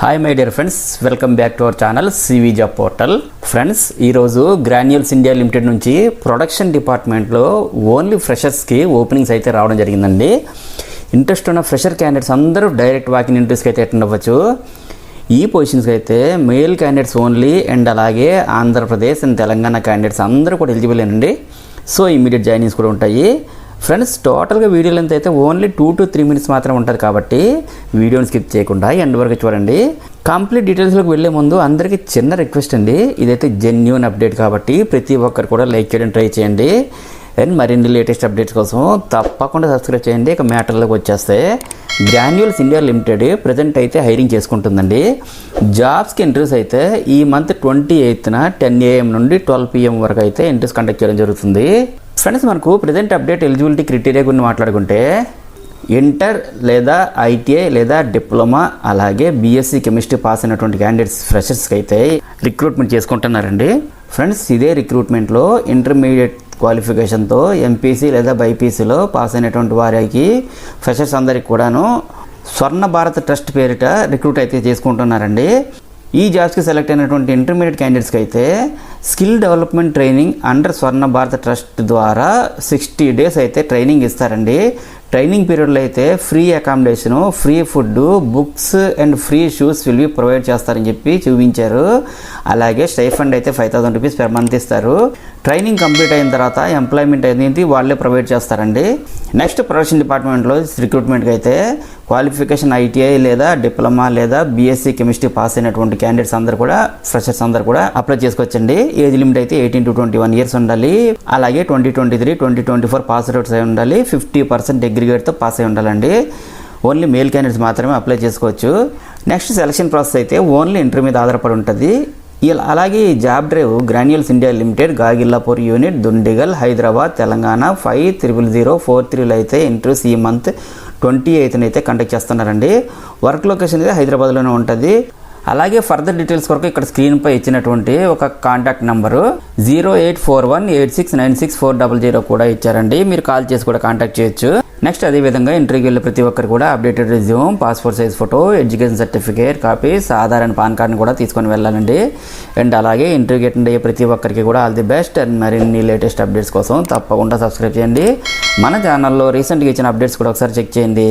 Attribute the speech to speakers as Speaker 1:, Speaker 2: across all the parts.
Speaker 1: Hi my dear friends, welcome back to our channel CV job portal. Friends, ఈరోజు Granules India Limited నుంచి production డిపార్ట్మెంట్లో only ఫ్రెషర్స్కి openings అయితే రావడం జరిగిందండి. ఇంట్రెస్ట్ ఉన్న ఫ్రెషర్ క్యాండిడేట్స్ అందరూ డైరెక్ట్ వాకింగ్ ఇంటర్వ్యూస్కి అయితే అటెండ్ అవ్వచ్చు. ఈ పొజిషన్స్కి అయితే మేల్ క్యాండిడేట్స్ ఓన్లీ అండ్ అలాగే ఆంధ్రప్రదేశ్ అండ్ తెలంగాణ క్యాండిడేట్స్ అందరూ కూడా ఎలిజిబుల్ అండి. సో ఇమీడియట్ జాయినింగ్స్ కూడా ఉంటాయి. ఫ్రెండ్స్, టోటల్గా వీడియో లెంత్ అయితే ఓన్లీ 2 to 3 minutes మాత్రం ఉంటుంది కాబట్టి వీడియోని స్కిప్ చేయకుండా ఎండ్ వరకు చూడండి. కంప్లీట్ డీటెయిల్స్లోకి వెళ్ళే ముందు అందరికీ చిన్న రిక్వెస్ట్ అండి, ఇదైతే జెన్యూన్ అప్డేట్ కాబట్టి ప్రతి ఒక్కరు కూడా లైక్ చేయడం ట్రై చేయండి. అండ్ మరిన్ని లేటెస్ట్ అప్డేట్స్ కోసం తప్పకుండా సబ్స్క్రైబ్ చేయండి. ఇక మ్యాటర్లోకి వచ్చేస్తే గ్రాన్యూల్స్ ఇండియా లిమిటెడ్ ప్రజెంట్ అయితే హైరింగ్ చేసుకుంటుందండి. జాబ్స్కి ఇంటర్వ్యూస్ అయితే ఈ మంత్ 28th 10 AM నుండి 12 PM వరకు అయితే ఇంటర్వ్యూస్ కండక్ట్ చేయడం జరుగుతుంది. ఫ్రెండ్స్, మనకు ప్రజెంట్ అప్డేట్ ఎలిజిబిలిటీ క్రైటీరియా గురించి మాట్లాడుకుంటే ఇంటర్ లేదా ఐటీఐ లేదా డిప్లొమా అలాగే బీఎస్సీ కెమిస్ట్రీ పాస్ అయినటువంటి క్యాండిడేట్స్ ఫ్రెషర్స్కి అయితే రిక్రూట్మెంట్ చేసుకుంటున్నారండి. ఫ్రెండ్స్, ఇదే రిక్రూట్మెంట్లో ఇంటర్మీడియట్ క్వాలిఫికేషన్తో ఎంపీసీ లేదా బైపీసీలో పాస్ అయినటువంటి వారికి ఫ్రెషర్స్ అందరికి కూడాను స్వర్ణ భారత్ ట్రస్ట్ పేరిట రిక్రూట్ అయితే చేసుకుంటున్నారండి. ఈ జాబ్స్కి సెలెక్ట్ అయినటువంటి ఇంటర్మీడియట్ క్యాండిడేట్స్కి అయితే స్కిల్ డెవలప్మెంట్ ట్రైనింగ్ అండర్ స్వర్ణ భారత్ ట్రస్ట్ ద్వారా 60 days అయితే ట్రైనింగ్ ఇస్తారండి. ట్రైనింగ్ పీరియడ్లో అయితే free accommodation, free food, books and free shoes will be provide చేస్తారని చెప్పి చూపించారు. అలాగే స్టైఫండ్ అయితే 5,000 rupees per month ఇస్తారు. ట్రైనింగ్ కంప్లీట్ అయిన తర్వాత ఎంప్లాయ్మెంట్ అనేది వాళ్ళే ప్రొవైడ్ చేస్తారండి. నెక్స్ట్, ప్రొడక్షన్ డిపార్ట్మెంట్లో రిక్రూట్మెంట్కి అయితే క్వాలిఫికేషన్ ఐటీఐ లేదా డిప్లొమా లేదా బీఎస్సీ కెమిస్ట్రీ పాస్ అయినటువంటి క్యాండిడేట్స్ అందరూ కూడా ఫ్రెషర్స్ అందరూ కూడా అప్లై చేసుకోవచ్చండి. ఏజ్ లిమిట్ అయితే 18 to 21 years ఉండాలి. అలాగే 2023, 2024 పాస్ అవుట్స్ అయి ఉండాలి. 50% అగ్రిగేట్తో పాస్ అయి ఉండాలండి. ఓన్లీ మేల్ క్యాండిడేట్స్ మాత్రమే అప్లై చేసుకోవచ్చు. నెక్స్ట్, సెలక్షన్ ప్రాసెస్ అయితే ఓన్లీ ఇంటర్వ్యూ మీద ఆధారపడి ఉంటుంది. అలాగే ఈ job drive granules India limited Gagillapur unit, Dundigal, Hyderabad, Telangana 500043 అయితే ఇంటర్వ్యూస్ ఈ మంత్ 28th అయితే కండక్ట్ చేస్తున్నారండి. వర్క్ లొకేషన్ అయితే హైదరాబాద్లోనే ఉంటుంది. అలాగే ఫర్దర్ డీటెయిల్స్ కొరకు ఇక్కడ స్క్రీన్పై ఇచ్చినటువంటి ఒక కాంటాక్ట్ నెంబరు 0841869640 కూడా ఇచ్చారండి. మీరు కాల్ చేసి కూడా కాంటాక్ట్ చేయొచ్చు. నెక్స్ట్, అదేవిధంగా ఇంటర్వ్యూకి వెళ్ళే ప్రతి ఒక్కరు కూడా updated resume, passport size photo, education certificate copies, Aadhaar and pan కార్డ్ని కూడా తీసుకొని వెళ్ళాలండి. అండ్ అలాగే ఇంటర్వ్యూకి అటెండ్ అయ్యే ప్రతి ఒక్కరికి కూడా ఆల్ ది బెస్ట్. అండ్ మరిన్ని లేటెస్ట్ అప్డేట్స్ కోసం తప్పకుండా సబ్స్క్రైబ్ చేయండి. మన ఛానల్లో రీసెంట్గా ఇచ్చిన అప్డేట్స్ కూడా ఒకసారి చెక్ చేయండి.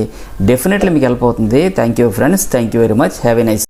Speaker 1: డెఫినెట్లీ మీకు హెల్ప్ అవుతుంది. Thank you friends, thank you very much. Have a nice